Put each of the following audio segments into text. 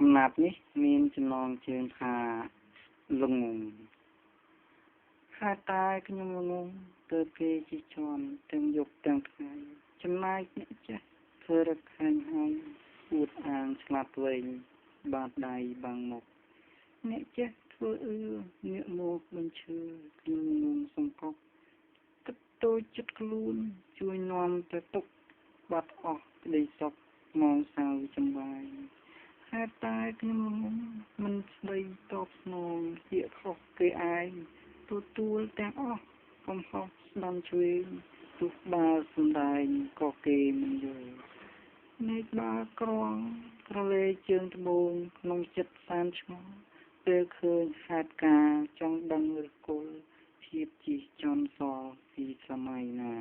កំណាប់នេះមានចំណងជើងថាលងងហើយតែខ្ញុំលងងទើបគេជិះជាន់ទាំងយប់ទាំងថ្ងៃចំណែកអ្នកចេះធ្វើរកខាញ់ហើយអួតអាងឆ្លាតវៃបាតដៃបាំងមុខអ្នកចេះធ្វើងាកមកបញ្ឈឺខ្ញុំលងងសង្កត់ទឹកតូចចិត្តខ្លួនជួយនាំទៅទុកបាត់អស់ក្តីសុខមកសៅចំបាយហេតុតែខ្ញុំមិនស្ដីតបស្នងជាខុសគេឯងទទួលទាំងអស់កំហុសស្ដាំឆ្វេងទោះបើសំដែងក៏គេមិនយល់នៃបាក្រងក្រលេជើងត្បូងក្នុងចិត្តសានឆ្ងល់ពេលឃើញហេតុការចង់ដឹងឬគល់ភាពជីចន់សពីសម័យណា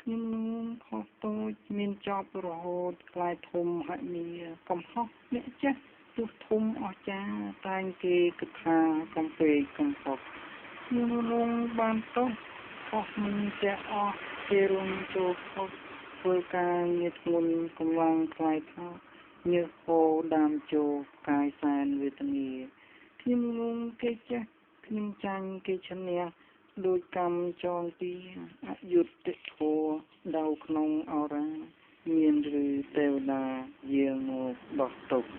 ខ្ញុំនឹងខុសតូចមានចប់រហូតខ្លាយធំហិមាកំហុសអ្នកចេះទោះធំអស្ចារ្យតែងគេគិតថាកំពេកកំហុសខ្ញុំរងបានទោសខុសមិនតែអស់គេរំចូលខុសធ្វើការងារធ្ងន់កម្លាំងខ្លាយថោញើសហូរដាមចូលកាយសែនវេទនាខ្ញុំងងគេចេះខ្ញុំចាញ់គេឈ្នះដោយកម្មចងទីអយុត្តិធម៌ដៅក្នុងអរាមានឬទេវតាយាងមកដោះទុក្ខ